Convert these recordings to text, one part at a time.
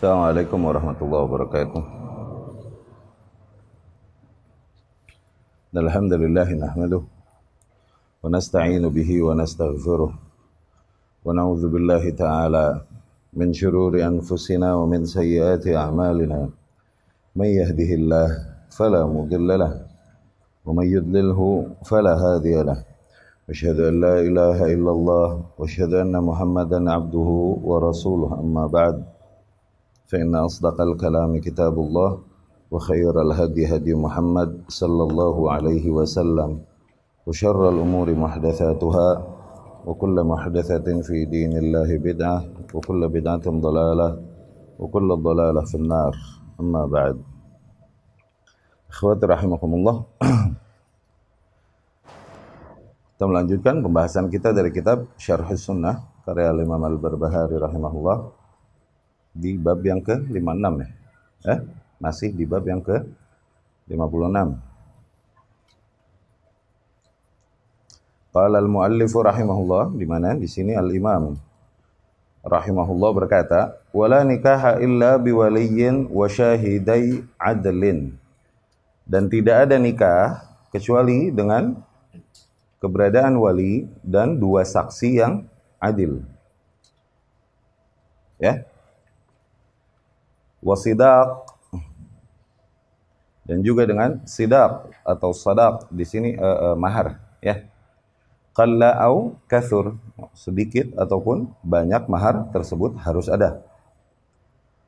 Assalamualaikum warahmatullahi wabarakatuh. Alhamdulillah nahmaduhu wa nasta'inu bihi wa nastaghfiruh wa na'udzu billahi ta'ala min shururi anfusina wa min sayyiati a'malina. May yahdihillahu fala mudilla lahu wa may yudlilhu fala hadiya lahu. Asyhadu an la ilaha illallah wa asyhadu anna Muhammadan abduhu wa rasuluh, amma ba'd. Fa inna asdaqal kalami kitabullah wa khairal hadi hadi Muhammad sallallahu alaihi wasallam wa syarral umuri muhdatsatuha wa kullu muhdatsatin fi dinillahi bid'ah wa kullu bid'atin dhalalah wa kullu dhalalah finnar, amma ba'd. Ikhwati rahimakumullah, kita melanjutkan pembahasan kita dari kitab Syarhus Sunnah karya Imam Al-Barbahari rahimahullah di bab yang ke-56 ya. Masih di bab yang ke-56. Qala al-muallifu rahimahullah, di mana di sini al-imam rahimahullah berkata, wala nikaha illa biwaliyyin wa syahidai adlin. Dan tidak ada nikah kecuali dengan keberadaan wali dan dua saksi yang adil. Ya. Wasidaq, dan juga dengan sidaq atau sadaq di sini mahar, ya. Qalla au kathur, sedikit ataupun banyak mahar tersebut harus ada.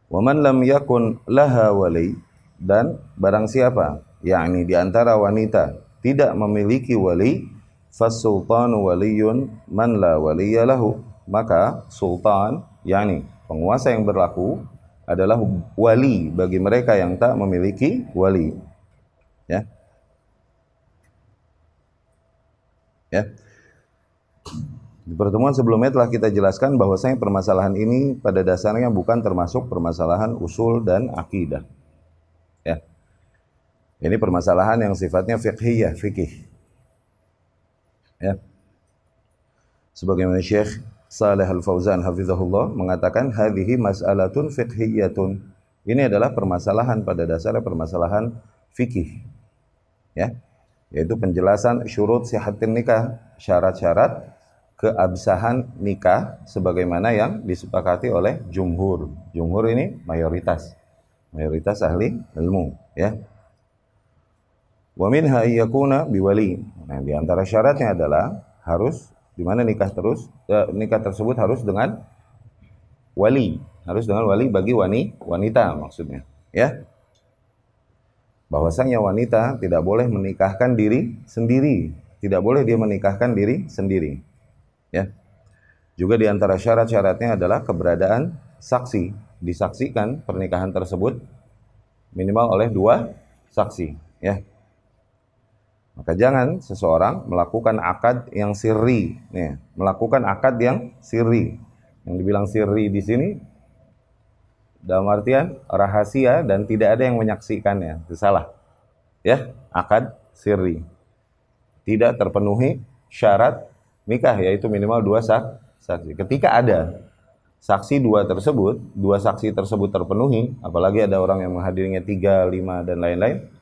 Wa man lam yakun laha wali, dan barang siapa yakni di antara wanita tidak memiliki wali, fasultanu waliyun man la waliya lahu, maka sultan yakni penguasa yang berlaku adalah wali bagi mereka yang tak memiliki wali. Ya. Ya. Di pertemuan sebelumnya telah kita jelaskan bahwasanya permasalahan ini pada dasarnya bukan termasuk permasalahan usul dan akidah. Ya. Ini permasalahan yang sifatnya fiqhiyah, fikih. Ya. Sebagaimana Syekh Shalih Al-Fauzan hafizahullah mengatakan, hadhihi mas'alatun fiqhiyatun. Ini adalah permasalahan pada dasarnya permasalahan fikih. Ya. Yaitu penjelasan syurut sihatin nikah, syarat-syarat keabsahan nikah sebagaimana yang disepakati oleh jumhur. Jumhur ini mayoritas ahli ilmu, ya. Wa minha ayyakuna biwali. Nah, di antara syaratnya adalah harus di mana nikah tersebut harus dengan wali, bagi wanita maksudnya, ya. Bahwasanya wanita tidak boleh menikahkan diri sendiri, tidak boleh dia menikahkan diri sendiri, ya. Juga di antara syarat-syaratnya adalah keberadaan saksi, disaksikan pernikahan tersebut minimal oleh dua saksi, ya. Maka jangan seseorang melakukan akad yang sirri, nih, melakukan akad yang sirri. Yang dibilang sirri di sini dalam artian rahasia dan tidak ada yang menyaksikannya, itu salah. Ya, akad sirri. Tidak terpenuhi syarat nikah, yaitu minimal dua saksi. Ketika ada saksi dua saksi tersebut terpenuhi, apalagi ada orang yang menghadirinya 3, 5 dan lain-lain,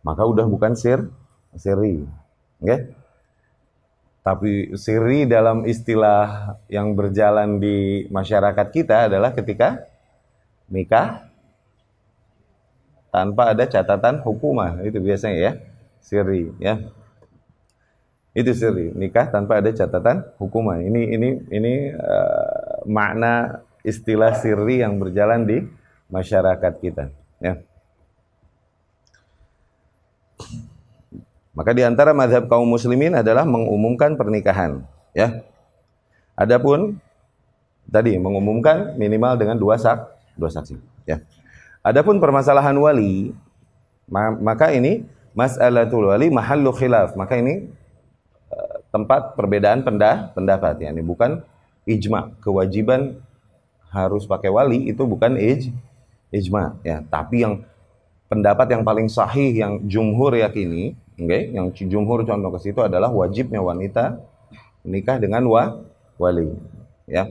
maka udah bukan sirri. Okay? Tapi sirri dalam istilah yang berjalan di masyarakat kita adalah ketika nikah tanpa ada catatan hukumah, itu biasanya ya, sirri, ya. Itu sirri, nikah tanpa ada catatan hukumah. Ini makna istilah sirri yang berjalan di masyarakat kita, ya. Maka di antara mazhab kaum muslimin adalah mengumumkan pernikahan, ya. Adapun tadi mengumumkan minimal dengan dua saksi, ya. Adapun permasalahan wali, maka ini mas'alatul wali mahallu khilaf, maka ini tempat perbedaan pendapat, ya. Ini bukan ijma, kewajiban harus pakai wali itu bukan ijma, ya. Tapi yang pendapat yang paling sahih yang jumhur yakini, okay, yang jumhur condong ke situ adalah wajibnya wanita menikah dengan wali, ya.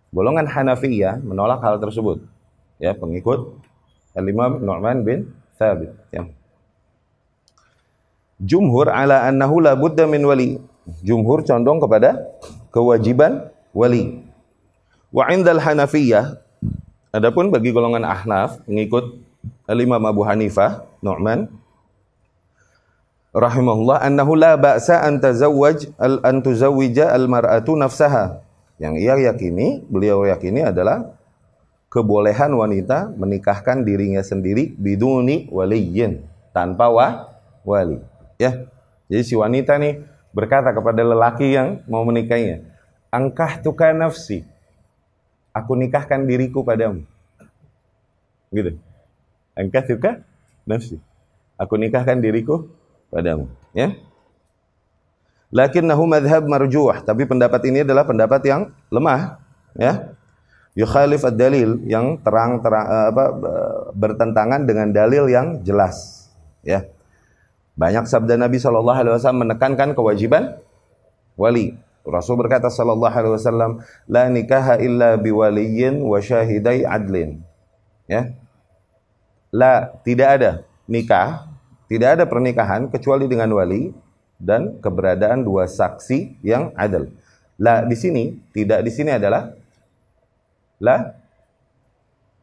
Golongan Hanafiyah menolak hal tersebut. Ya, pengikut Al-Imam Nu'man bin Thabit, ya. Jumhur ala annahu la budda min wali. Jumhur condong kepada kewajiban wali. Wa indal Hanafiyah, adapun bagi golongan Ahnaf, pengikut Al-Imam Abu Hanifah, Nu'man rahimahullah, annahu la ba'sa an tuzawwija al-mar'atu nafsaha. Yang beliau yakini adalah kebolehan wanita menikahkan dirinya sendiri biduni waliyin, tanpa wali. Ya. Jadi si wanita nih berkata kepada lelaki yang mau menikahinya, "Ankahtuka nafsi." Aku nikahkan diriku padamu. Gitu. Ankahtuka nafsi. Aku nikahkan diriku padamu, ya. Lakinnahu madhhab marjuh, tapi pendapat ini adalah pendapat yang lemah, ya. Yukhalif ad-dalil, yang bertentangan dengan dalil yang jelas, ya. Banyak sabda Nabi SAW menekankan kewajiban wali. Rasul berkata SAW, la nikaha illa biwaliyin wa syahidai adlin. Ya. Tidak ada nikah, tidak ada pernikahan kecuali dengan wali dan keberadaan dua saksi yang adil. Di sini adalah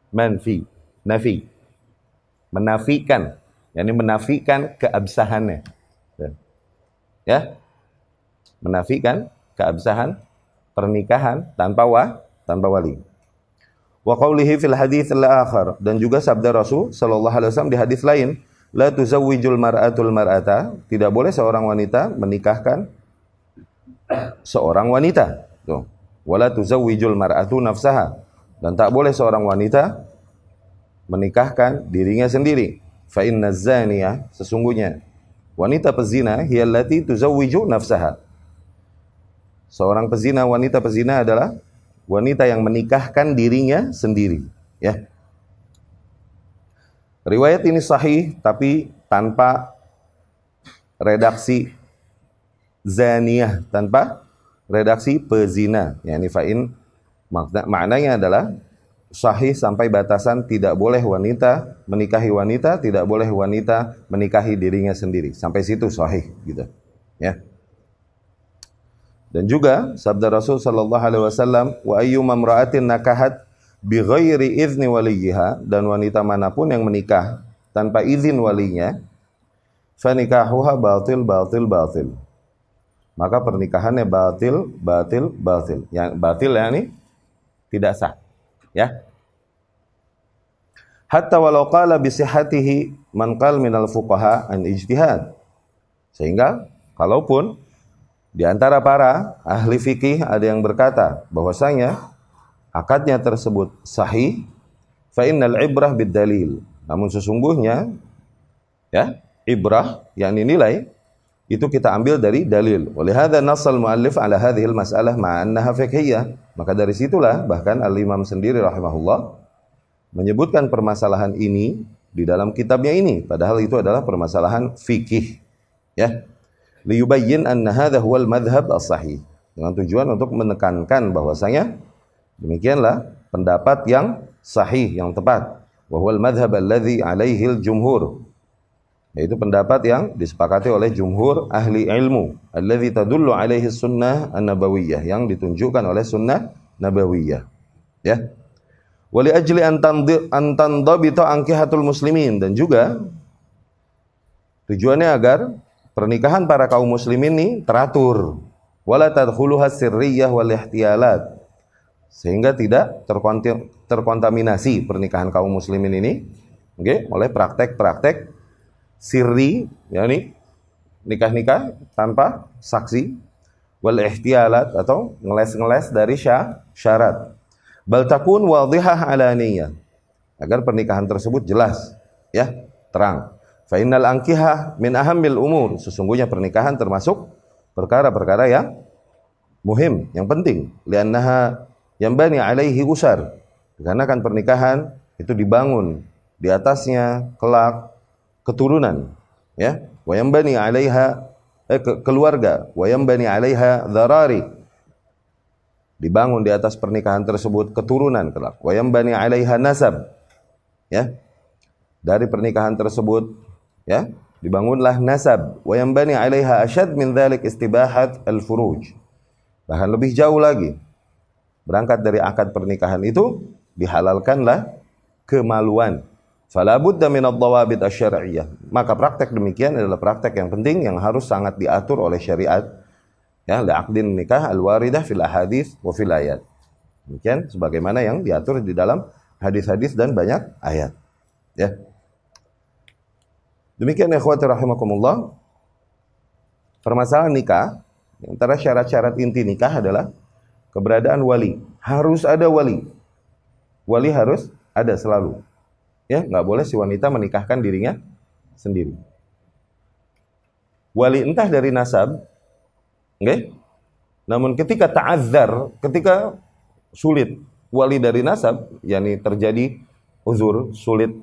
nafi. Menafikan, yakni menafikan keabsahannya. Ya. Menafikan keabsahan pernikahan tanpa wali. Wa qawlihi fil hadits al-akhar, dan juga sabda Rasul sallallahu alaihi wasallam di hadis lain, la tuzawwijul mar'atul mar'ata, tidak boleh seorang wanita menikahkan seorang wanita. Tuh. Wala tuzawwijul mar'atu nafsaha, dan tak boleh seorang wanita menikahkan dirinya sendiri. Fa inna zaniya, sesungguhnya wanita pezina, hiya allati tuzawwiju nafsaha. Seorang pezina, wanita pezina adalah wanita yang menikahkan dirinya sendiri, ya. Riwayat ini sahih tapi tanpa redaksi zaniyah, tanpa redaksi pezina. Yani fa'in maknanya adalah sahih sampai batasan tidak boleh wanita menikahi wanita, tidak boleh wanita menikahi dirinya sendiri. Sampai situ sahih gitu, ya. Dan juga sabda Rasul sallallahu alaihi wasallam, wa ayyuma imra'atin nakahat bi ghairi izni waliha, dan wanita manapun yang menikah tanpa izin walinya, fa nikahuha batil. Maka pernikahannya batil. Yang batil yakni tidak sah, ya. Hatta walau qala bi sihhatihi man qala minal fuqaha an ijtihad. Sehingga kalaupun di antara para ahli fikih ada yang berkata bahwasanya akadnya tersebut sahih, fa innal ibrah bid dalil. Namun sesungguhnya, ya, ibrah yakni nilai itu kita ambil dari dalil. Oleh hadza nassal muallif ala hadhil mas'alah ma'annaha fiqhiyah. Maka dari situlah bahkan al-Imam sendiri rahimahullah menyebutkan permasalahan ini di dalam kitabnya ini, padahal itu adalah permasalahan fikih, ya. Liyubayyin anna hadha huwal madhhab as-sahih, dengan tujuan untuk menekankan bahwasanya demikianlah pendapat yang sahih, yang tepat. Wa huwal madhhab alladhi alaihi al-jumhur, yaitu pendapat yang disepakati oleh jumhur ahli ilmu, alladhi tadullu alaihi sunnah an-nabawiyyah, yang ditunjukkan oleh sunnah nabawiyah, ya. Wa li ajli an tandabita ankihatul muslimin, dan juga tujuannya agar pernikahan para kaum muslimin ini teratur, wala tadkhuluha sirriyah wal ihtiyalat, sehingga tidak terkontaminasi pernikahan kaum muslimin ini, okay, oleh praktek-praktek sirri, yakni nikah-nikah tanpa saksi, wal ihtiyalat, atau ngeles-ngeles dari syarat. Bal takun wadhihah alaniyah, agar pernikahan tersebut jelas, ya, terang. Fa innal ankihah min ahammil umur, sesungguhnya pernikahan termasuk perkara-perkara yang muhim, yang penting. Liannaha yambani alaihi usar, karena kan pernikahan itu dibangun di atasnya kelak keturunan, ya. Wa yambani alaiha keluarga, wa yambani alaiha dharari, dibangun di atas pernikahan tersebut keturunan kelak. Wa yambani alaiha nasab, Ya. Dari pernikahan tersebut, ya, dibangunlah nasab, wa yanbani 'alaiha ashad min dzalik istibahat al-furuj. Bahkan lebih jauh lagi. Berangkat dari akad pernikahan itu dihalalkanlah kemaluan. Fala budda min ad-dawabit asy-syar'iyyah. Maka praktek demikian adalah praktek yang penting yang harus sangat diatur oleh syariat. Ya, li'aqdin nikah al-waridah fil ahadits wa fil ayat. Demikian sebagaimana yang diatur di dalam hadis-hadis dan banyak ayat. Ya. Demikian ikhwati rahimakumullah. Permasalahan nikah, antara syarat-syarat inti nikah adalah keberadaan wali. Harus ada wali. Wali harus ada selalu. Ya, nggak boleh si wanita menikahkan dirinya sendiri. Wali entah dari nasab, okay? Namun ketika ta'azzar, ketika sulit wali dari nasab, yakni terjadi uzur, sulit,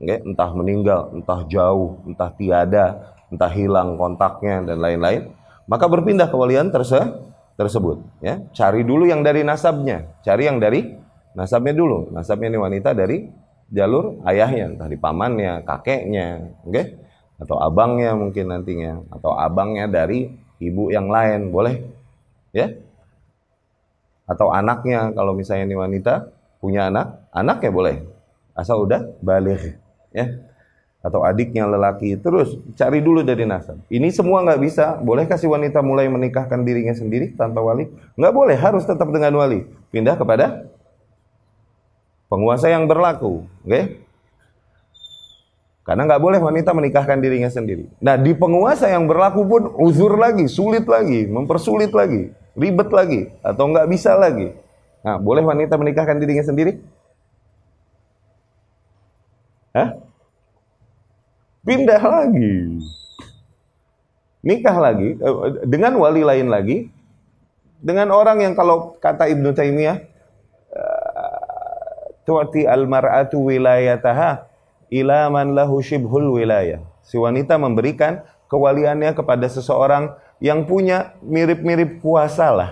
okay? Entah meninggal, entah jauh, entah tiada, entah hilang kontaknya dan lain-lain, maka berpindah kewalian tersebut. Ya, cari dulu yang dari nasabnya, cari yang dari nasabnya dulu. Nasabnya ini wanita dari jalur ayahnya, entah di pamannya, kakeknya, okay? Atau abangnya mungkin nantinya, atau abangnya dari ibu yang lain, boleh, ya? Atau anaknya, kalau misalnya ini wanita punya anak, anaknya boleh, asal udah baligh, ya? Atau adiknya lelaki, terus cari dulu dari nasab. Ini semua nggak bisa. Boleh kasih wanita mulai menikahkan dirinya sendiri tanpa wali? Nggak boleh, harus tetap dengan wali. Pindah kepada penguasa yang berlaku, okay? Karena nggak boleh wanita menikahkan dirinya sendiri. Nah, di penguasa yang berlaku pun uzur lagi, sulit lagi, mempersulit lagi, ribet lagi, atau nggak bisa lagi. Nah, boleh wanita menikahkan dirinya sendiri? Hah? Pindah lagi, nikah lagi dengan wali lain lagi, dengan orang yang kalau kata Ibnu Taimiyah, tu'ti al-mar'atu wilayataha ila man lahu shibhul wilayah. Si wanita memberikan kewaliannya kepada seseorang yang punya mirip-mirip kuasa lah.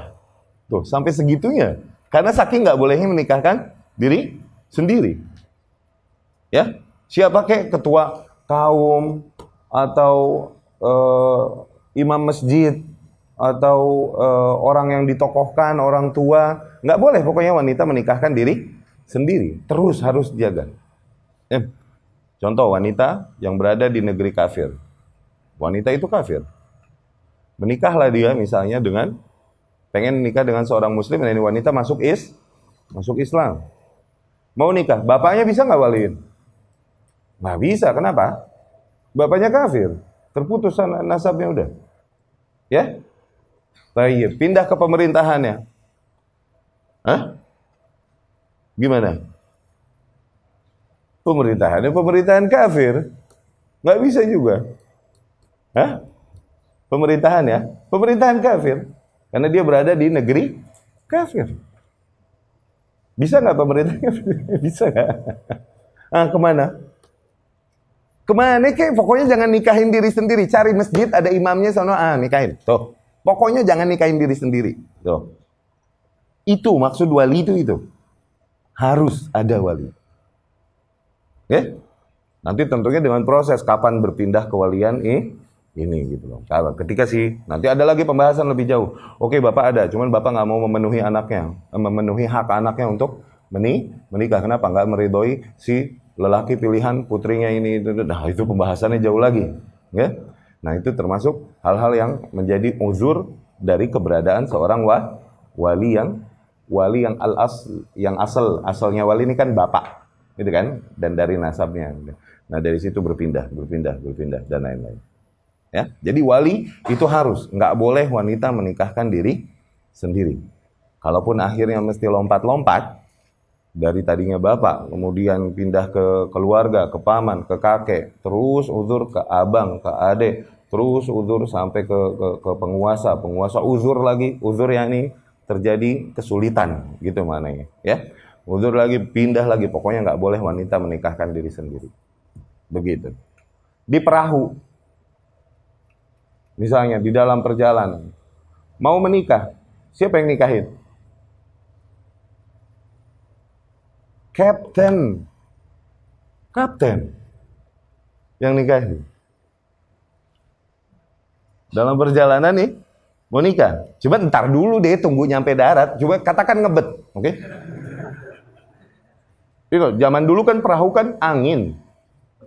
Tuh, sampai segitunya. Karena saking nggak bolehnya menikahkan diri sendiri. Ya, siapa kek ketua kaum atau imam masjid atau orang yang ditokohkan, orang tua, nggak boleh pokoknya wanita menikahkan diri sendiri, terus harus jaga. Contoh wanita yang berada di negeri kafir, wanita itu kafir, menikahlah dia misalnya dengan pengen nikah dengan seorang muslim, dan ini wanita masuk Islam, mau nikah, bapaknya bisa nggak waliin? Nggak bisa, kenapa? Bapaknya kafir, terputus nasabnya udah. Ya, baik, pindah ke pemerintahannya. Hah? Gimana? Pemerintahannya pemerintahan kafir, nggak bisa juga. Hah? Pemerintahan kafir, karena dia berada di negeri kafir. Bisa nggak pemerintah kafir? Bisa nggak? Ah, kemana? Kemana kek? Pokoknya jangan nikahin diri sendiri. Cari masjid ada imamnya sana, nikahin. Tuh. Pokoknya jangan nikahin diri sendiri. Tuh. Itu maksud wali itu. Harus ada wali. Oke? Nanti tentunya dengan proses kapan berpindah kewalian ini gitu loh. Ketika nanti ada lagi pembahasan lebih jauh. Oke, Bapak ada, cuman Bapak nggak mau memenuhi memenuhi hak anaknya untuk menikah. Kenapa? Nggak meridhoi si lelaki pilihan putrinya ini itu. Nah, itu pembahasannya jauh lagi, ya. Nah, itu termasuk hal-hal yang menjadi uzur dari keberadaan seorang wali yang asalnya wali ini kan bapak, gitu kan, dan dari nasabnya. Nah, dari situ berpindah dan lain-lain. Ya, jadi wali itu harus, nggak boleh wanita menikahkan diri sendiri. Kalaupun akhirnya mesti lompat-lompat, dari tadinya bapak, kemudian pindah ke keluarga, ke paman, ke kakek, terus uzur ke abang, ke adik, terus uzur sampai ke penguasa uzur lagi, uzur yang ini terjadi kesulitan, gitu maknanya, ya. Uzur lagi, pindah lagi, pokoknya nggak boleh wanita menikahkan diri sendiri. Begitu. Di perahu, misalnya di dalam perjalanan, mau menikah, siapa yang nikahin? Kapten. Kapten yang nikahin. Dalam perjalanan nih, mau nikah. Coba ntar dulu deh, tunggu nyampe darat. Coba katakan ngebet, oke? Zaman dulu kan perahu kan angin.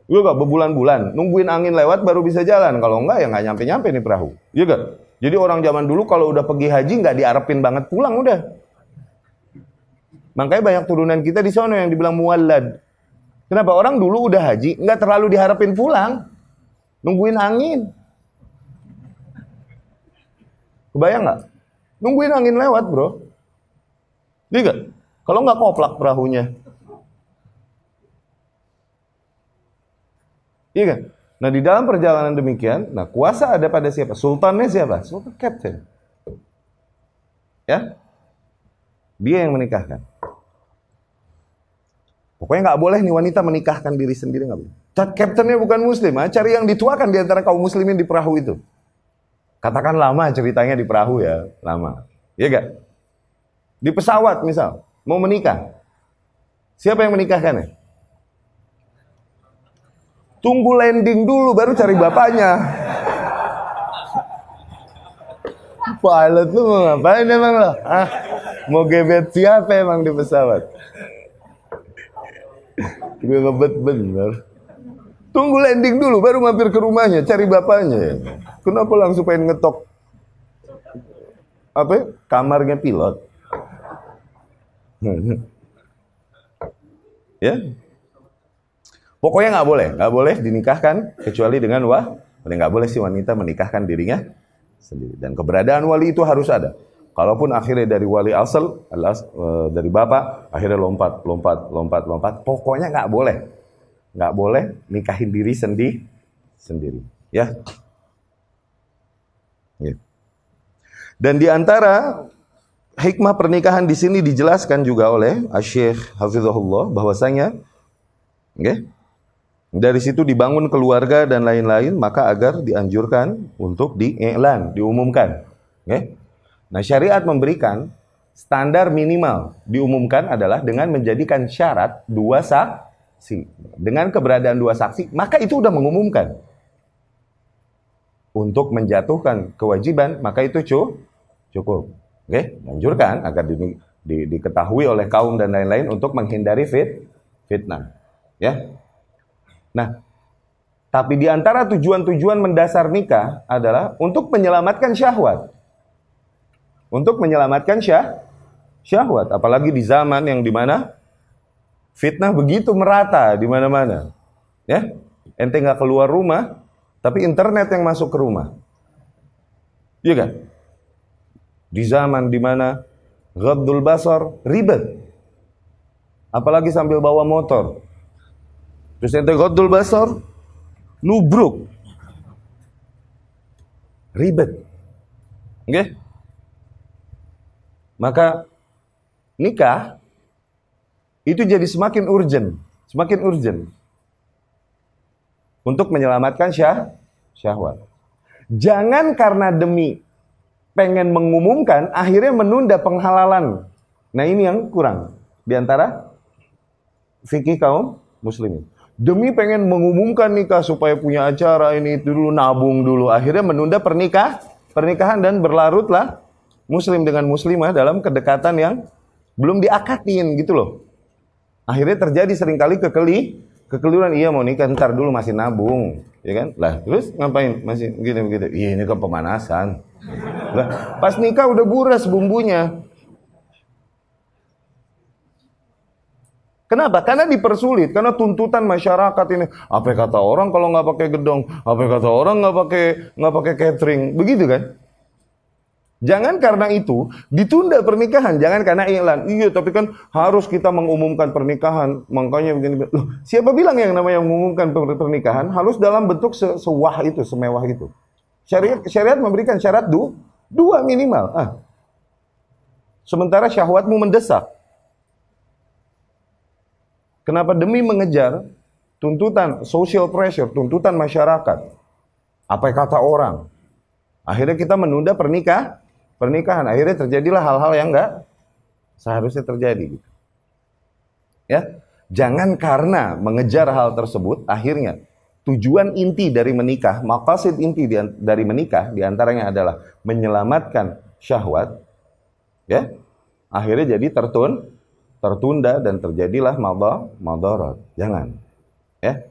Iya gak? Berbulan-bulan. Nungguin angin lewat baru bisa jalan. Kalau enggak ya nggak nyampe-nyampe nih perahu. Iya gak? Jadi orang zaman dulu kalau udah pergi haji nggak diarepin banget pulang udah. Makanya banyak turunan kita di sana yang dibilang muwallad. Kenapa? Orang dulu udah haji nggak terlalu diharapin pulang. Nungguin angin. Kebayang nggak? Nungguin angin lewat, bro. Iya gak? Kalau nggak koplak perahunya. Iya kan? Nah di dalam perjalanan demikian, nah kuasa ada pada siapa? Sultannya siapa? Sultan Captain. Ya? Dia yang menikahkan. Pokoknya nggak boleh nih wanita menikahkan diri sendiri, nggak boleh. Captainnya bukan muslim, cari yang dituakan di antara kaum muslimin di perahu itu. Katakan lama ceritanya di perahu ya, lama. Iya gak? Di pesawat misal, mau menikah. Siapa yang menikahkannya? Tunggu landing dulu, baru cari bapaknya. Pilot tuh mau ngapain emang lo? Mau gebet siapa emang di pesawat? Gue ngebet bener. Tunggu landing dulu, baru mampir ke rumahnya, cari bapaknya. Kenapa langsung pengen ngetok apa? Kamarnya pilot. Ya? Pokoknya nggak boleh dinikahkan kecuali dengan nggak boleh si wanita menikahkan dirinya sendiri. Dan keberadaan wali itu harus ada. Kalaupun akhirnya dari wali asal, dari bapak, akhirnya lompat. Pokoknya nggak boleh nikahin diri sendiri. Ya. Dan di antara hikmah pernikahan di sini dijelaskan juga oleh Asy-Syaikh Hafizahullah bahwasanya, dari situ dibangun keluarga dan lain-lain, maka agar dianjurkan untuk diumumkan. Nah, syariat memberikan standar minimal diumumkan adalah dengan menjadikan syarat 2 saksi. Dengan keberadaan 2 saksi, maka itu udah mengumumkan. Untuk menjatuhkan kewajiban, maka itu cukup. Dianjurkan agar diketahui oleh kaum dan lain-lain untuk menghindari fitnah. Ya. Nah, tapi di antara tujuan-tujuan mendasar nikah adalah untuk menyelamatkan syahwat. Untuk menyelamatkan syahwat, apalagi di zaman yang dimana fitnah begitu merata di mana-mana. Ya, ente nggak keluar rumah, tapi internet yang masuk ke rumah. Iya kan? Di zaman dimana ghaddul basar ribet, apalagi sambil bawa motor. Terus ente ghaddul basar, nubruk, ribet. Oke? Maka nikah itu jadi semakin urgent untuk menyelamatkan syahwat. Jangan karena demi pengen mengumumkan akhirnya menunda penghalalan. Nah, ini yang kurang di antara fikih kaum muslimin. Demi pengen mengumumkan nikah supaya punya acara ini itu dulu, nabung dulu, akhirnya menunda pernikahan dan berlarutlah muslim dengan muslimah dalam kedekatan yang belum diakadin gitu loh. Akhirnya terjadi seringkali kekeliruan. Iya mau nikah, ntar dulu masih nabung, ya kan? Lah terus ngapain masih begitu? Iya, ini kan pemanasan. Lah pas nikah udah buras bumbunya. Kenapa? Karena dipersulit, karena tuntutan masyarakat ini. Apa kata orang kalau nggak pakai gedong? Apa kata orang nggak pakai catering? Begitu kan? Jangan karena itu ditunda pernikahan, jangan karena iklan. Iya, tapi kan harus kita mengumumkan pernikahan, makanya begini. Loh, siapa bilang yang namanya mengumumkan pernikahan harus dalam bentuk sewah itu, semewah itu? Syariat memberikan syarat dua minimal. Sementara syahwatmu mendesak. Kenapa? Demi mengejar tuntutan social pressure, tuntutan masyarakat. Apa kata orang? Akhirnya kita menunda pernikahan. Akhirnya terjadilah hal-hal yang enggak seharusnya terjadi. Ya. Jangan karena mengejar hal tersebut, akhirnya tujuan inti dari menikah, maqasid inti dari menikah diantaranya adalah menyelamatkan syahwat, ya, akhirnya jadi tertunda dan terjadilah madarat. Jangan, ya,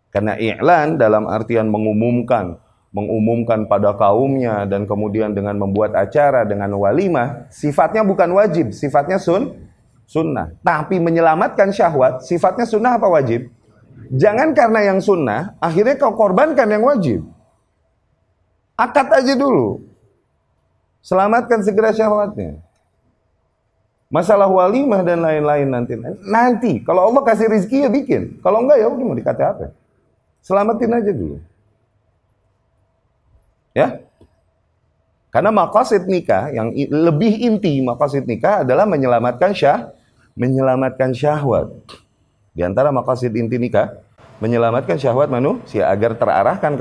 karena i'lan dalam artian mengumumkan pada kaumnya dan kemudian dengan membuat acara dengan walimah, sifatnya bukan wajib, sifatnya sunnah. Tapi menyelamatkan syahwat, sifatnya sunnah apa wajib? Jangan karena yang sunnah, akhirnya kau korbankan yang wajib. Akad aja dulu. Selamatkan segera syahwatnya. Masalah walimah dan lain-lain nanti. Kalau Allah kasih rezeki ya bikin. Kalau enggak ya udah mau dikata apa. Selamatin aja dulu. Ya. Karena maqasid nikah yang lebih inti, maqasid nikah adalah menyelamatkan syahwat. Di antara maqasid inti nikah, menyelamatkan syahwat manusia agar terarahkan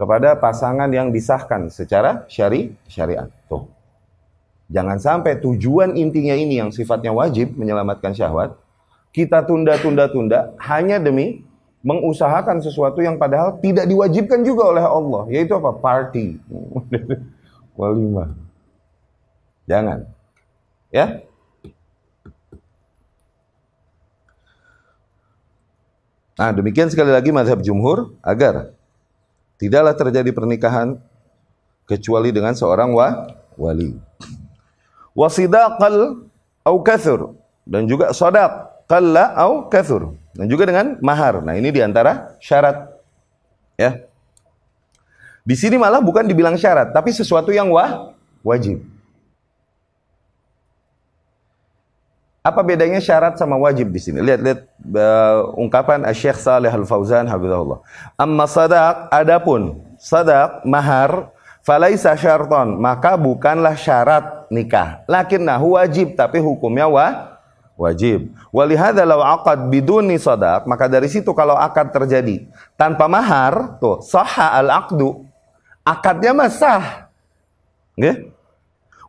kepada pasangan yang disahkan secara syariat. Tuh. Jangan sampai tujuan intinya ini yang sifatnya wajib menyelamatkan syahwat, kita tunda hanya demi mengusahakan sesuatu yang padahal tidak diwajibkan juga oleh Allah, yaitu apa? Party. Walimah. Jangan. Ya? Nah, demikian sekali lagi mazhab jumhur agar tidaklah terjadi pernikahan kecuali dengan seorang wali. Wasidaqal au kathur, dan juga sadaq qalla au kathur, dan juga dengan mahar. Nah, ini diantara syarat. Ya. Di sini malah bukan dibilang syarat, tapi sesuatu yang wajib. Apa bedanya syarat sama wajib di sini? Lihat ungkapan Syekh Shalih Al Fauzan hafizahullah. Amma sadaq, adapun sadaq mahar, falaisa syarton, maka bukanlah syarat nikah. Lakinnahu wajib, tapi hukumnya wajib. Walihada law aqad biduni sadaq, maka dari situ kalau akad terjadi tanpa mahar, tuh sahha al-aqdu, akadnya mah sah. Nggih?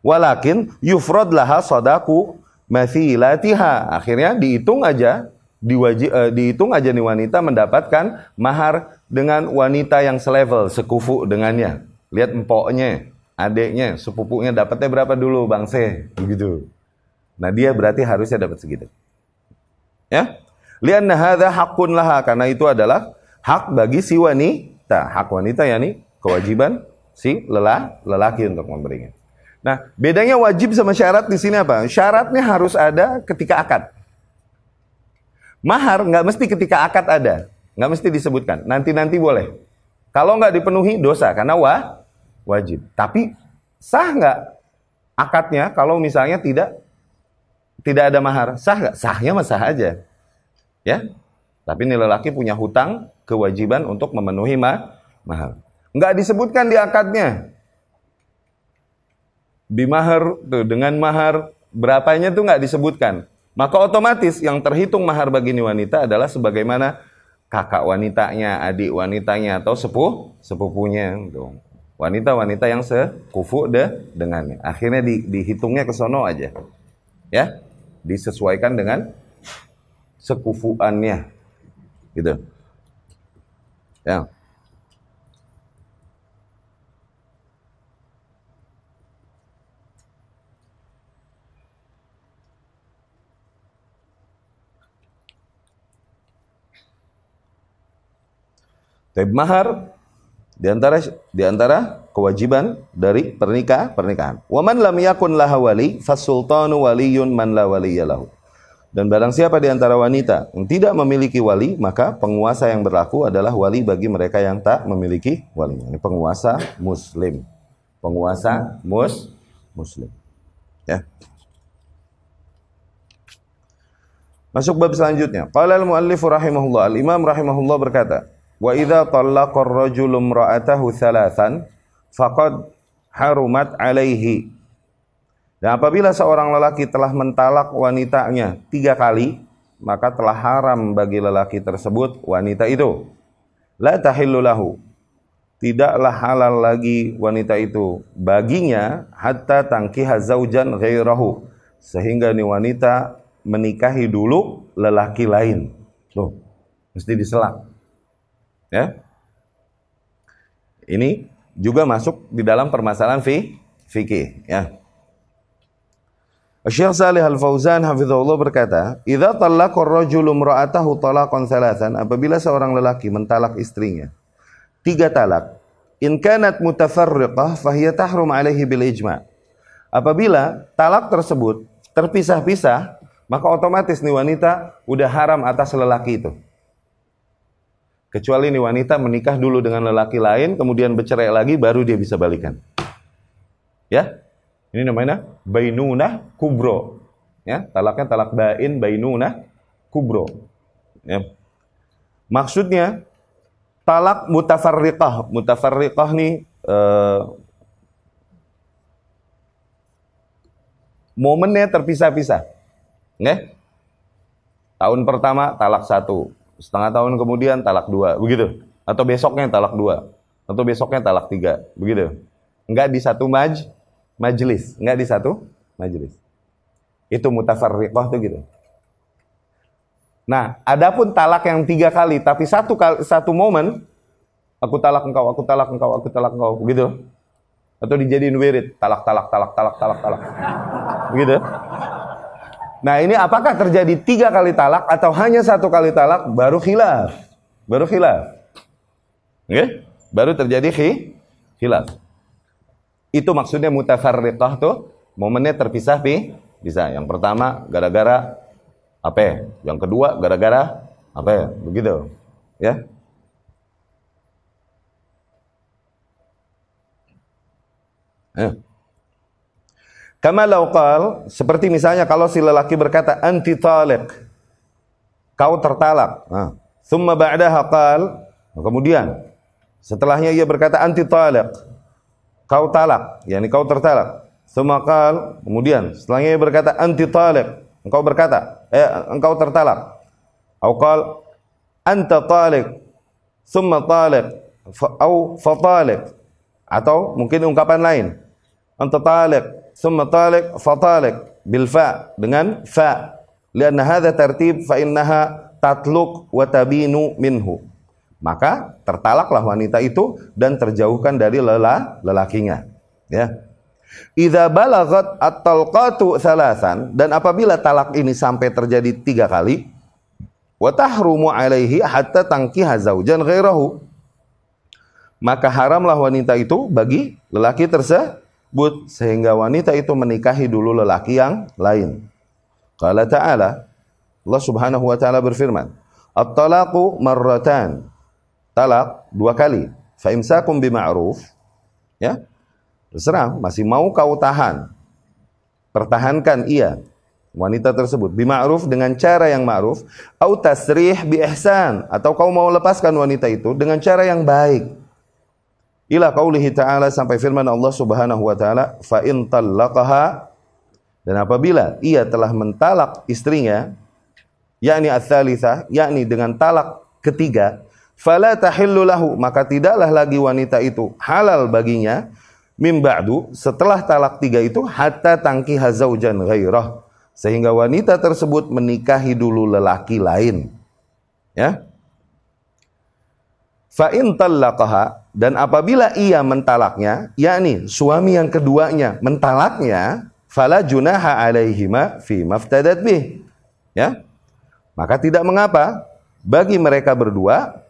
Walakin yufrad laha sadaqu mathilatiha, akhirnya dihitung aja nih wanita mendapatkan mahar dengan wanita yang selevel, sekufu dengannya. Lihat empoknya, adeknya, sepupunya dapatnya berapa dulu Bang Se, begitu. Nah, dia berarti harusnya dapat segitu. Ya? Lianna hadza haqqun laha, karena itu adalah hak bagi si wanita. Hak wanita yakni kewajiban si lelaki untuk memberinya. Nah, bedanya wajib sama syarat di sini apa? Syaratnya harus ada ketika akad. Mahar nggak mesti ketika akad ada, nggak mesti disebutkan. Nanti boleh. Kalau nggak dipenuhi dosa karena wajib. Tapi sah nggak akadnya kalau misalnya tidak ada mahar? Sah nggak? Sahnya mah sah aja, ya. Tapi ini lelaki punya hutang kewajiban untuk memenuhi mahar. Nggak disebutkan di akadnya. Bimahar tuh, dengan mahar berapanya tuh nggak disebutkan. Maka otomatis yang terhitung mahar bagi wanita adalah sebagaimana kakak wanitanya, adik wanitanya, atau sepupunya. Tuh. Wanita-wanita yang sekufu dengannya. Akhirnya dihitungnya ke sono aja. Ya, disesuaikan dengan sekufuannya. Gitu. Ya. Tapi mahar di antara kewajiban dari pernikahan. Wa man lam yakun laha wali fasultanu waliyun man la waliyya lahu. Dan barang siapa di antara wanita yang tidak memiliki wali, maka penguasa yang berlaku adalah wali bagi mereka yang tak memiliki wali. Ini penguasa muslim. Penguasa muslim. Ya. Masuk bab selanjutnya. Qala al-muallif rahimahullah, al-imam rahimahullah berkata, wa idza talaqa ar-rajulu imra'atahu thalathan faqad harumat alaihi. Dan apabila seorang lelaki telah mentalak wanitanya 3 kali, maka telah haram bagi lelaki tersebut wanita itu. La tahillu lahu, tidaklah halal lagi wanita itu baginya hatta tankiha zaujan ghairahu, sehingga ni wanita menikahi dulu lelaki lain. Loh, mesti diselak. Ya. Ini juga masuk di dalam permasalahan fikih, ya. Syekh Shalih Al-Fauzan hafizahullah berkata, "Idza talaqa ar-rajulu imra'atahu talaqan thalathan," apabila seorang lelaki mentalak istrinya 3 talak, in kanat mutafarriqah fahiya tahrum alaihi bil ijma'. Apabila talak tersebut terpisah-pisah, maka otomatis nih wanita udah haram atas lelaki itu. Kecuali nih wanita menikah dulu dengan lelaki lain, kemudian bercerai lagi, baru dia bisa balikan. Ya, ini namanya bainunah kubro. Ya, talaknya talak bain, bainunah kubro. Ya. Maksudnya talak mutafarriqah. Mutafarriqah nih momennya terpisah-pisah. Ya. Tahun pertama talak 1, setengah tahun kemudian talak 2, begitu. Atau besoknya talak 2, atau besoknya talak 3, begitu. Enggak di satu majelis, enggak di satu majelis. Itu mutafarriqah tuh gitu. Nah, adapun talak yang 3 kali tapi satu momen, aku talak engkau, aku talak engkau, aku talak engkau, begitu. Atau dijadiin wirid, talak. Begitu. Nah, ini apakah terjadi 3 kali talak atau hanya 1 kali talak? Baru khilaf. Oke? Baru terjadi khilaf. Itu maksudnya mutafarriqah tuh, momennya terpisah bisa. Yang pertama gara-gara apa? Yang kedua gara-gara apa? Begitu. Ya. Kama law qal, seperti misalnya kalau si lelaki berkata anti taliq, kau tertalak. Nah, thumma ba'daha qal, kemudian setelahnya ia berkata anti taliq, kau talak, yakni kau tertalak. Thumma qal, kemudian setelahnya ia berkata anti taliq, engkau tertalak. Atau qal anta taliq, thumma taliq, atau fa taliq, atau mungkin ungkapan lain. Anta taliq, thumma taliq, fa taliq bil fa, dengan fa. Lianna hadza tartib fa innaha tatluq wa tabinu minhu. Maka tertalaklah wanita itu dan terjauhkan dari lelakinya. Ya. Idza balaghat at-talqatu thalathan, dan apabila talak ini sampai terjadi 3 kali, wa tahrumu alaihi hatta tankiha zaujan ghairahu, maka haramlah wanita itu bagi lelaki tersebut sehingga wanita itu menikahi dulu lelaki yang lain. Qala ta'ala, Allah Subhanahu wa taala berfirman, at-talaqu marratan, talak 2 kali, fa imsakum bima'ruf, ya, terserah, masih mau kau tahan, pertahankan ia, wanita tersebut, bima'ruf, dengan cara yang ma'ruf, au tasrih bi ihsan, atau kau mau lepaskan wanita itu dengan cara yang baik. Ila qaulihi ta'ala, sampai firman Allah Subhanahu wa taala, fa in talaqaha, dan apabila ia telah mentalak istrinya, yakni ats-tsalitsah, yakni dengan talak ketiga, fala tahillu lahu, maka tidaklah lagi wanita itu halal baginya, mim ba'du, setelah talak 3 itu, hatta tankiha zaujan ghairah, sehingga wanita tersebut menikahi dulu lelaki lain. Ya. Fa in talaqaha, dan apabila ia mentalaknya, yakni suami yang keduanya mentalaknya, fala junaha alaihima fi maftadat bih. Ya. Maka tidak mengapa bagi mereka berdua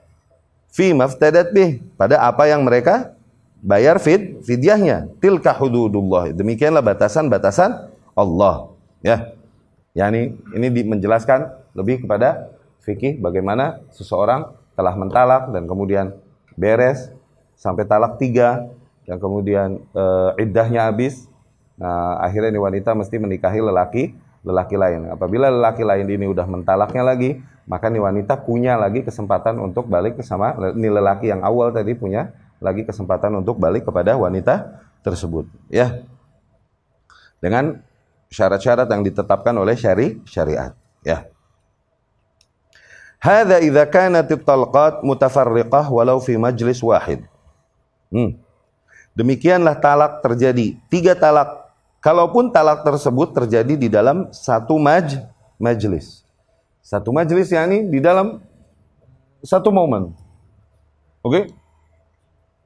fi maftadat bih, pada apa yang mereka bayar fidyahnya. Tilka hududullah, demikianlah batasan-batasan Allah. Ya. Yani ini menjelaskan lebih kepada fikih bagaimana seseorang telah mentalak dan kemudian beres sampai talak 3 dan kemudian iddahnya habis. Nah, akhirnya ini wanita mesti menikahi lelaki lain. Apabila lelaki lain ini udah mentalaknya lagi, maka ini wanita punya lagi kesempatan untuk balik sama ini lelaki yang awal tadi, punya lagi kesempatan untuk balik kepada wanita tersebut, ya. Dengan syarat-syarat yang ditetapkan oleh syariat, ya. Hadza idza kanat at-talqat mutafarriqah walau fi majlis wahid. Demikianlah talak terjadi 3 talak, kalaupun talak tersebut terjadi di dalam satu majlis. Satu majlis yakni di dalam satu momen. Oke?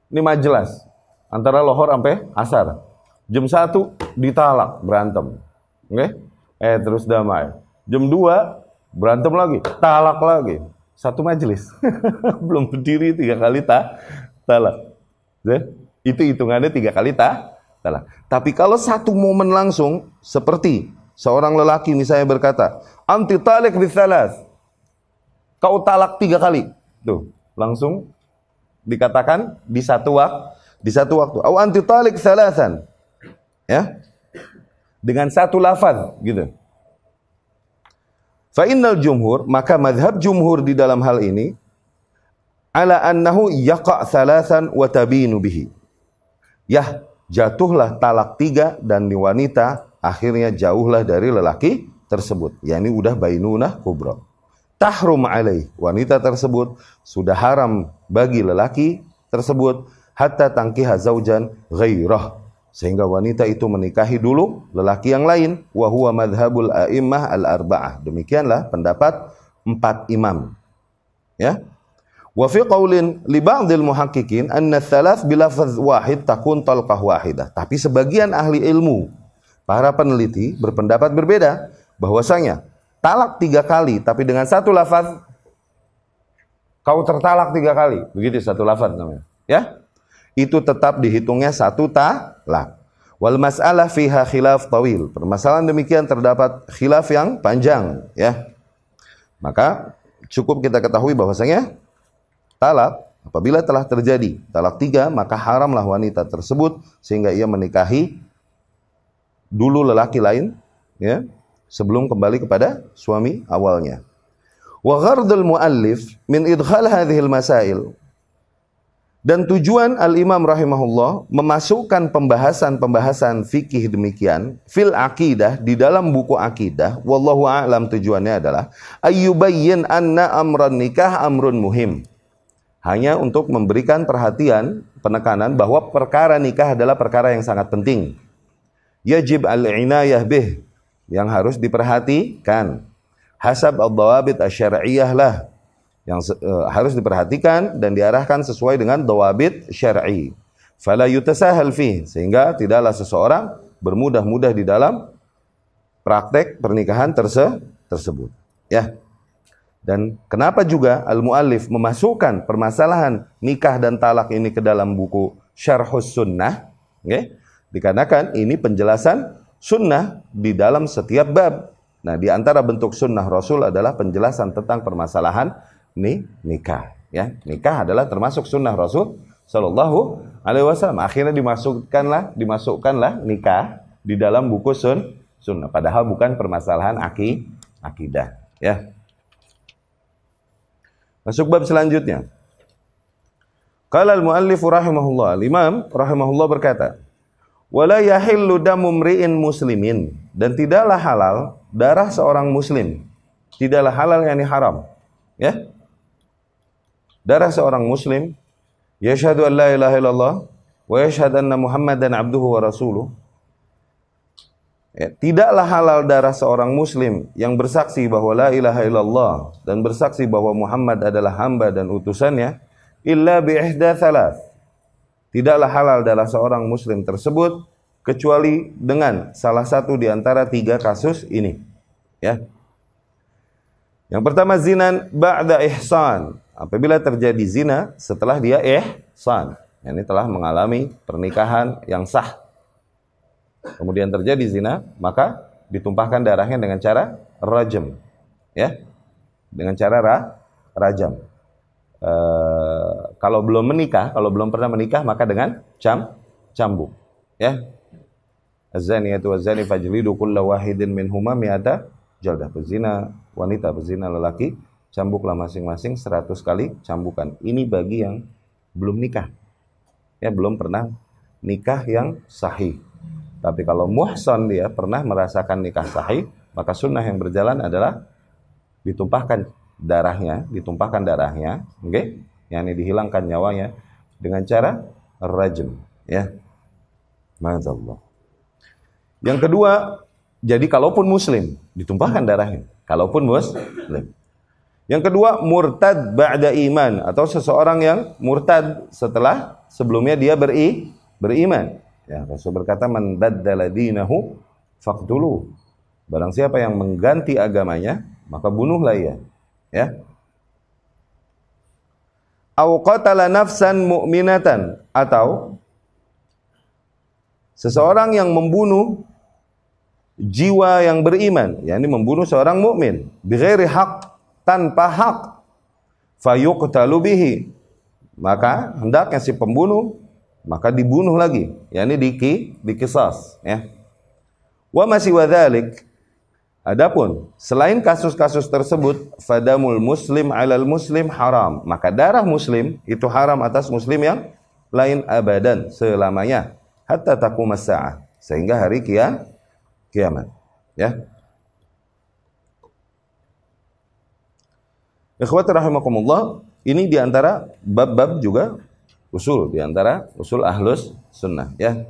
Ini majelis antara lohor sampai asar. Jam 1 ditalak, berantem. Oke? Terus damai. Jam 2 berantem lagi, talak lagi. Satu majelis. Belum berdiri 3 kali talak. Itu hitungannya 3 kali talak. Tapi kalau satu momen langsung, seperti seorang lelaki misalnya berkata, anti talik bisalas, kau talak 3 kali. Tuh, langsung dikatakan di satu waktu. Au anti talik salasan. Ya. Dengan satu lafaz gitu. Fa innal jumhur, maka mazhab jumhur di dalam hal ini ala annahu yaqa' salasan wa tabinu bihi. Ya, jatuhlah talak 3 dan wanita akhirnya jauhlah dari lelaki tersebut. Yani udah bainunah kubra. Tahrum alaih, wanita tersebut sudah haram bagi lelaki tersebut hatta tangkiha zaujan ghairah, sehingga wanita itu menikahi dulu lelaki yang lain. Wa huwa madhabul a'immah al-arba'ah. Demikianlah pendapat 4 imam. Ya. Wa fi qaulin li ba'dil muhaqqiqin anna thalath bilafaz wahid takun talqah wahidah. Tapi sebagian ahli ilmu, para peneliti berpendapat berbeda, bahwasanya talak 3 kali tapi dengan satu lafaz, kau tertalak 3 kali. Begitu satu lafaz namanya. Ya. Itu tetap dihitungnya satu talak. Wal mas'alah fiha khilaf tawil. Permasalahan demikian terdapat khilaf yang panjang, ya. Maka cukup kita ketahui bahwasanya talak apabila telah terjadi talak 3, maka haramlah wanita tersebut sehingga ia menikahi dulu lelaki lain, ya, sebelum kembali kepada suami awalnya. Wa ghardul muallif min idkhal hadhil masail. Dan tujuan al-imam rahimahullah memasukkan pembahasan-pembahasan fikih demikian fil aqidah, di dalam buku akidah, wallahu a'lam, tujuannya adalah ayyubayyin anna amran nikah amrun muhim. Hanya untuk memberikan perhatian, penekanan bahwa perkara nikah adalah perkara yang sangat penting. Yajib al-inayah bih, yang harus diperhatikan. Hasab ad-dawabit asy-syar'iyyah lah, yang harus diperhatikan dan diarahkan sesuai dengan dawabit syar'i. Fala yutasahal fi, sehingga tidaklah seseorang bermudah-mudah di dalam praktek pernikahan tersebut. Ya. Dan kenapa juga al-muallif memasukkan permasalahan nikah dan talak ini ke dalam buku Syarhus Sunnah? Okay? Dikarenakan ini penjelasan sunnah di dalam setiap bab. Nah, di antara bentuk sunnah Rasul adalah penjelasan tentang permasalahan nikah, ya. Nikah adalah termasuk sunnah Rasul Shallallahu Alaihi Wasallam. Akhirnya dimasukkanlah nikah di dalam buku sunnah. Padahal bukan permasalahan akidah, ya. Masuk bab selanjutnya. Qala al-muallif rahimahullah, al-imam rahimahullah berkata, wala yahillu damu mri'in muslimin, dan tidaklah halal darah seorang muslim. Tidaklah halal yakni haram, ya. Darah seorang muslim yashhadu an la ilaha illallah wa yashhadu anna Muhammadan abduhu wa rasuluh. Ya, tidaklah halal darah seorang muslim yang bersaksi bahwa la ilaha illallah dan bersaksi bahwa Muhammad adalah hamba dan utusannya, illa bi ihda thalath. Tidaklah halal darah seorang muslim tersebut kecuali dengan salah satu di antara 3 kasus ini, ya. Yang pertama, zinan ba'da ihsan. Apabila terjadi zina setelah dia ihsan, ini telah mengalami pernikahan yang sah, kemudian terjadi zina, maka ditumpahkan darahnya dengan cara rajam, ya, dengan cara rajam. Kalau belum pernah menikah, maka dengan cambuk, ya. Az-zaniyatu waz-zani fajlidu kulla wahidin minhuma mi'ata jaldah. Pezina wanita, pezina lelaki, cambuklah masing-masing 100 kali cambukan. Ini bagi yang belum nikah, ya, belum pernah nikah yang sahih. Tapi kalau muhsan, dia pernah merasakan nikah sahih, maka sunnah yang berjalan adalah ditumpahkan darahnya, oke, yakni dihilangkan nyawanya dengan cara rajm, ya. Madzallah. Yang kedua, Jadi kalaupun muslim, ditumpahkan darahnya. Kalaupun muslim. Yang kedua, murtad ba'da iman, atau seseorang yang murtad setelah sebelumnya dia beriman. Ya, Rasul berkata, man baddala dinahu faqtuluh. Barang siapa yang mengganti agamanya, maka bunuhlah ia. Ya. Au qatala nafsan mu'minatan, atau seseorang yang membunuh jiwa yang beriman, yakni membunuh seorang mukmin bighairi haq, tanpa hak, fayuqtalu bihi, maka hendaknya si pembunuh maka dibunuh lagi, yakni dikisas, ya. Wa masih wadzalik, adapun selain kasus-kasus tersebut, fadamul muslim 'alal muslim haram, maka darah muslim itu haram atas muslim yang lain abadan, selamanya, hatta taqumas saah, sehingga hari kiamat, ya. Ikhwati rahimakumullah, ini diantara bab-bab juga usul, diantara usul ahlus sunnah, ya.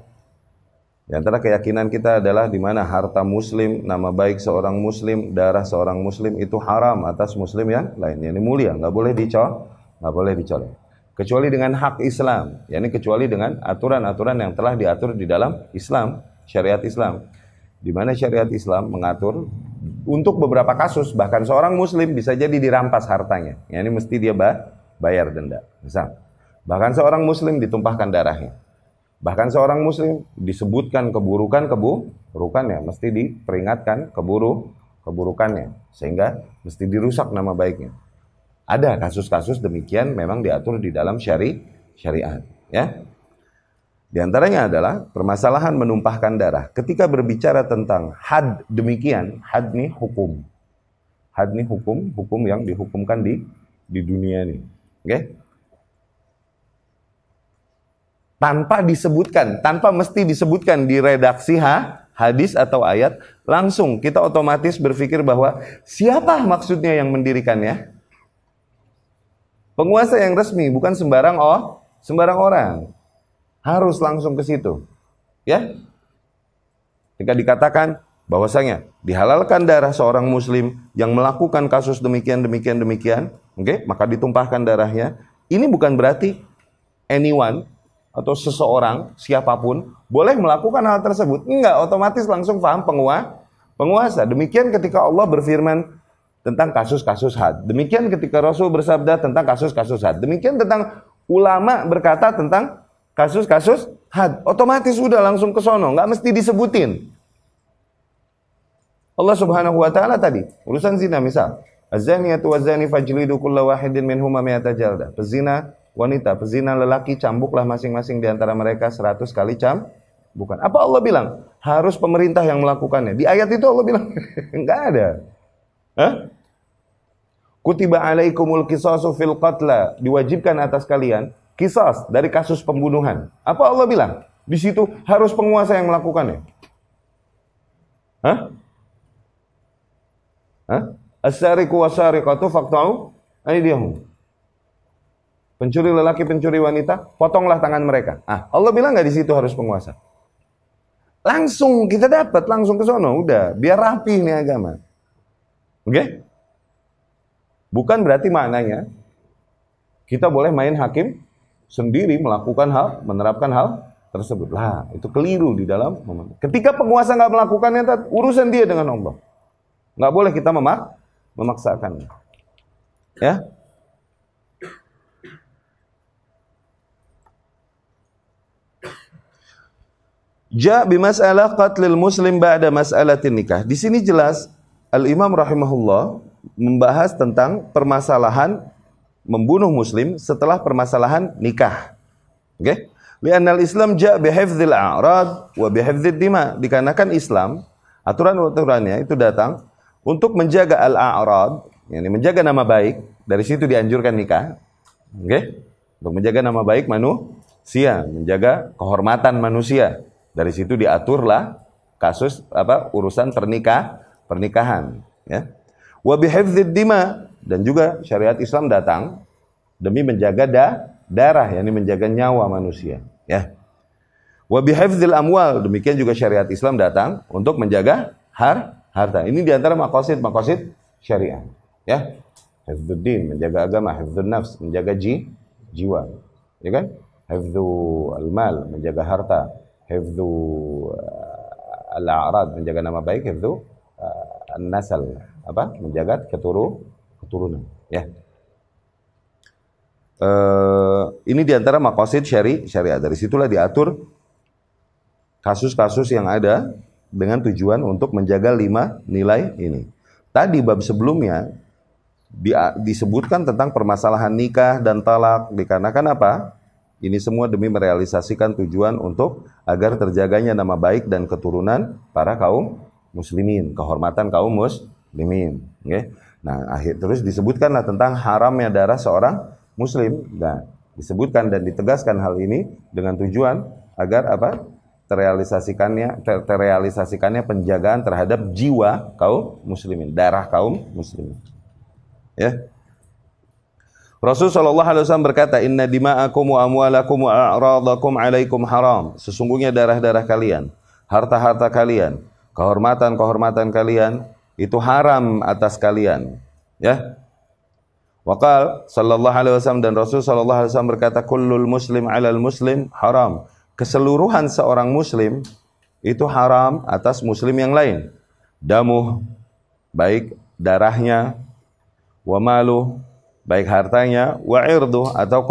Diantara keyakinan kita adalah di mana harta muslim, nama baik seorang muslim, darah seorang muslim itu haram atas muslim yang lain. Ini mulia, nggak boleh dicolek, kecuali dengan hak Islam, yakni kecuali dengan aturan-aturan yang telah diatur di dalam Islam, syariat Islam. Di mana syariat Islam mengatur untuk beberapa kasus, bahkan seorang muslim bisa jadi dirampas hartanya. Ya, ini mesti dia bayar denda. Misal, bahkan seorang muslim ditumpahkan darahnya. Bahkan seorang muslim disebutkan keburukannya, mesti diperingatkan keburukannya, sehingga mesti dirusak nama baiknya. Ada kasus-kasus demikian memang diatur di dalam syariat, ya. Di antaranya adalah permasalahan menumpahkan darah. Ketika berbicara tentang had demikian, had nih hukum. Had nih hukum yang dihukumkan di dunia ini. Oke? Tanpa disebutkan, tanpa mesti disebutkan di redaksi hadis atau ayat, langsung kita otomatis berpikir bahwa siapa maksudnya yang mendirikannya? Penguasa yang resmi, bukan sembarang orang. Harus langsung ke situ, ya. Jika dikatakan bahwasanya dihalalkan darah seorang muslim yang melakukan kasus demikian, oke, maka ditumpahkan darahnya. Ini bukan berarti anyone atau seseorang, siapapun boleh melakukan hal tersebut. Enggak, otomatis langsung paham penguasa. Demikian ketika Allah berfirman tentang kasus-kasus had. Demikian ketika Rasul bersabda tentang kasus-kasus had. Demikian tentang ulama berkata tentang kasus-kasus had, otomatis sudah langsung ke sono, nggak mesti disebutin. Allah Subhanahu wa taala tadi, urusan zina misal, az-zaniyatu waz-zani fajlidu kulla wahidin minhuma mi'ata jaldah. Pezina wanita, pezina lelaki, cambuklah masing-masing di antara mereka 100 kali bukan. Apa Allah bilang? Harus pemerintah yang melakukannya. Di ayat itu Allah bilang enggak ada. Hah? Kutiba alaikumul qisasu fil qatla, diwajibkan atas kalian kisas dari kasus pembunuhan. Apa Allah bilang? Di situ harus penguasa yang melakukannya. Hah? As-sariqu was-sariqatu faqta'u aydiyahum. Pencuri lelaki, pencuri wanita, potonglah tangan mereka. Allah bilang nggak di situ harus penguasa? Langsung kita dapat, langsung ke sono, udah, biar rapi nih agama. Oke? Bukan berarti maknanya kita boleh main hakim sendiri melakukan menerapkan hal tersebut. Lah, itu keliru di dalam. Ketika penguasa nggak melakukannya, urusan dia dengan Allah. Nggak boleh kita memaksakannya. Ya. Ja bimas'alah qatlil muslim ba'da mas'alatin nikah. Di sini jelas Al-Imam rahimahullah membahas tentang permasalahan membunuh muslim setelah permasalahan nikah. Oke? Li'annal Islam ja' bihifdzil a'rad wa bihifdzid dima. Dikarenakan Islam, aturan-aturannya itu datang untuk menjaga al-a'rad, yakni menjaga nama baik. Dari situ dianjurkan nikah. Oke? Untuk menjaga nama baik manusia, menjaga kehormatan manusia. Dari situ diaturlah kasus urusan pernikahan, ya. Wa bihifdzid dima, dan juga syariat Islam datang demi menjaga darah, yakni menjaga nyawa manusia, ya. Wa bihifdzil amwal, demikian juga syariat Islam datang untuk menjaga harta. Ini diantara maqasid syariah. Ya, hifdzuddin, menjaga agama, hifdzun nafs, menjaga jiwa, ya kan? Hifdzul mal, menjaga harta, hifdzu al-a'rad, menjaga nama baik, hifdzu an-nasal, menjaga keturunan, ya. Ini diantara maqasid syariah. Dari situlah diatur kasus-kasus yang ada dengan tujuan untuk menjaga 5 nilai ini. Tadi bab sebelumnya disebutkan tentang permasalahan nikah dan talak, dikarenakan apa? Ini semua demi merealisasikan tujuan untuk agar terjaganya nama baik dan keturunan para kaum muslimin, kehormatan kaum muslimin. Okay? Nah, terus disebutkanlah tentang haramnya darah seorang muslim. Nah, disebutkan dan ditegaskan hal ini dengan tujuan agar terrealisasikannya penjagaan terhadap jiwa kaum muslimin, darah kaum muslimin. Ya. Rasul sallallahu alaihi wasallam berkata, "Inna dima'akum wa amwalakum wa a'radakum 'alaikum haram." Sesungguhnya darah-darah kalian, harta-harta kalian, kehormatan-kehormatan kalian itu haram atas kalian. Ya. Waqal sallallahu alaihi wasallam, dan Rasul sallallahu alaihi wasallam berkata, "Kullul muslim 'alal muslim haram." Keseluruhan seorang muslim itu haram atas muslim yang lain. Damuh, baik darahnya, wa maluh, baik hartanya, wa irduh, atau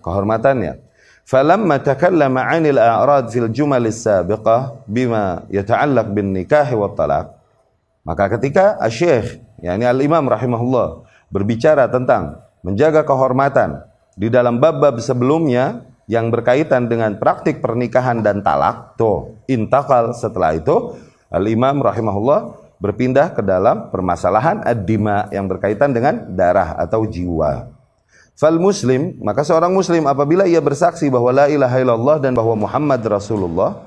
kehormatannya. Falamma takallama 'anil a'rad fil jumal as-sabiqah bima yata'allaq bin nikah wa talaq. Maka ketika Asy-Syaikh, yakni Al-Imam rahimahullah, berbicara tentang menjaga kehormatan di dalam bab-bab sebelumnya yang berkaitan dengan praktik pernikahan dan talak, intakal, setelah itu Al-Imam rahimahullah berpindah ke dalam permasalahan ad-dima yang berkaitan dengan darah atau jiwa. Fal muslim, maka seorang muslim apabila ia bersaksi bahwa la ilaha illallah dan bahwa Muhammad Rasulullah,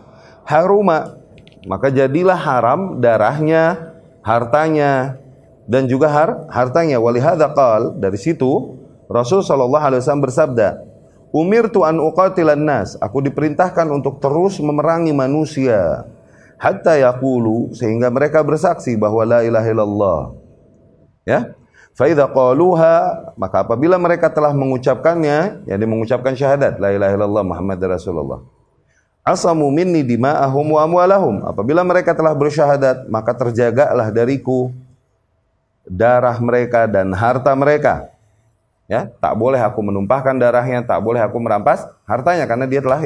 haruma, maka jadilah haram darahnya, hartanya, dan juga hartanya. Walihadza qal, dari situ Rasul sallallahu alaihi wasallam bersabda, "Umirtu an uqatilan nas." Aku diperintahkan untuk terus memerangi manusia hatta yaqulu, sehingga mereka bersaksi bahwa la ilaha illallah. Ya. Fa idza qaluha, maka apabila mereka telah mengucapkannya, yakni mengucapkan syahadat la ilaha illallah Muhammadar Rasulullah, asamu minni dima'ahum wa amwalahum. Apabila mereka telah bersyahadat, maka terjagalah dariku darah mereka dan harta mereka. Ya, tak boleh aku menumpahkan darahnya, tak boleh aku merampas hartanya, karena dia telah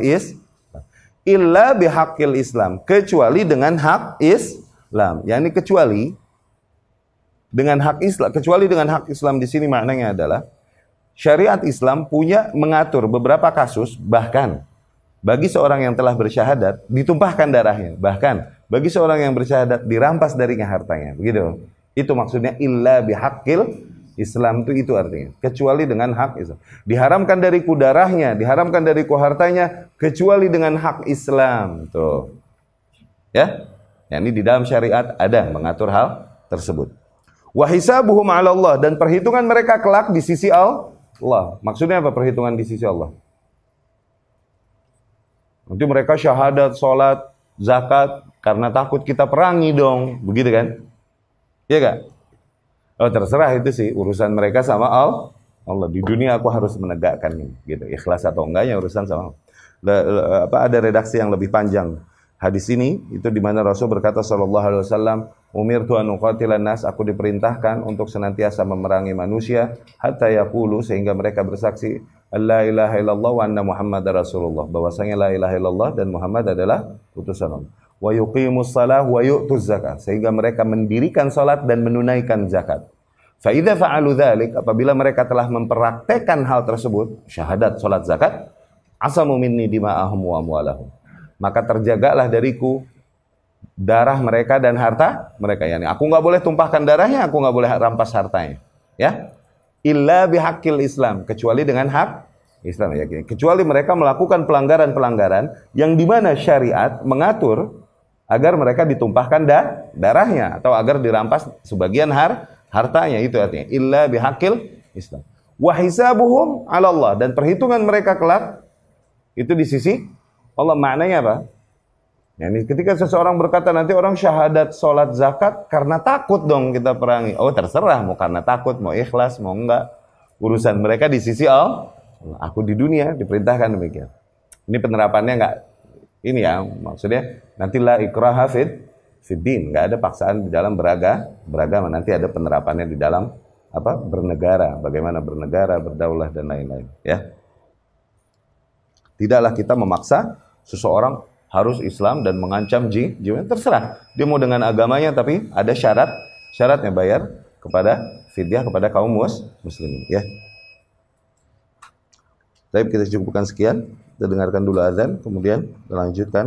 illa bihaqqil Islam, kecuali dengan hak Islam. Yani kecuali dengan hak Islam. Kecuali dengan hak Islam di sini maknanya adalah syariat Islam punya mengatur beberapa kasus, bahkan bagi seorang yang telah bersyahadat ditumpahkan darahnya, bahkan bagi seorang yang bersyahadat dirampas darinya hartanya. Begitu. Itu maksudnya illa bihaqqil Islam, itu artinya kecuali dengan hak Islam. Diharamkan dariku darahnya, diharamkan dariku hartanya, kecuali dengan hak Islam. Tuh. Ya. Ini di dalam syariat ada mengatur hal tersebut. Wa hisabuhum 'ala Allah, dan perhitungan mereka kelak di sisi Allah. Maksudnya apa perhitungan di sisi Allah? Nanti mereka syahadat, salat, zakat karena takut kita perangi dong, begitu kan? Iya enggak? Oh, terserah itu sih urusan mereka sama Allah. Di dunia aku harus menegakkan ini, gitu. Ikhlas atau enggaknya urusan sama Allah. Ada redaksi yang lebih panjang hadis ini, itu di mana Rasul berkata sallallahu alaihi wasallam, "Umirtu an uqatilan nas," aku diperintahkan untuk senantiasa memerangi manusia hatta yaqulu, sehingga mereka bersaksi la ilaha illallah wa anna Muhammadar Rasulullah, bahwasanya la ilaha illallah dan Muhammad adalah utusan Allah. Wa yuqimus shalah wa yu'tuz zakat, sehingga mereka mendirikan salat dan menunaikan zakat. Fa idza fa'alu dzalik, apabila mereka telah mempraktekkan hal tersebut, syahadat, salat, zakat, asamu minni dima'ahum wa amwalahum, maka terjagalah dariku darah mereka dan harta mereka. Yani aku enggak boleh tumpahkan darahnya, aku enggak boleh rampas hartanya. Ya. Illa bihaqqil Islam, kecuali dengan hak Islam, ya. Kecuali mereka melakukan pelanggaran-pelanggaran yang di mana syariat mengatur agar mereka ditumpahkan darahnya atau agar dirampas sebagian hartanya, itu artinya illa bihaqqil Islam. Wa hisabuhum 'ala Allah, dan perhitungan mereka kelak itu di sisi Allah. Maknanya apa? Ya, ini ketika seseorang berkata nanti orang syahadat, sholat, zakat karena takut dong kita perangi. Oh terserah mau karena takut, mau ikhlas, mau enggak. Urusan mereka di sisi Allah. Aku di dunia diperintahkan demikian. Ini penerapannya enggak ini ya maksudnya nanti la ikraha fiddin, enggak ada paksaan di dalam beragama. Nanti ada penerapannya di dalam apa bernegara, bagaimana bernegara, berdaulah dan lain-lain. Ya. Tidaklah kita memaksa seseorang harus Islam dan mengancam jiwa, terserah. Dia mau dengan agamanya tapi ada syaratnya bayar kepada fidyah kepada kaum muslimin ya. Baik, kita cukupkan sekian. Kita dengarkan dulu azan, kemudian kita lanjutkan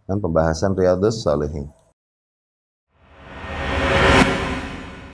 dengan pembahasan Riyadhus Shalihin.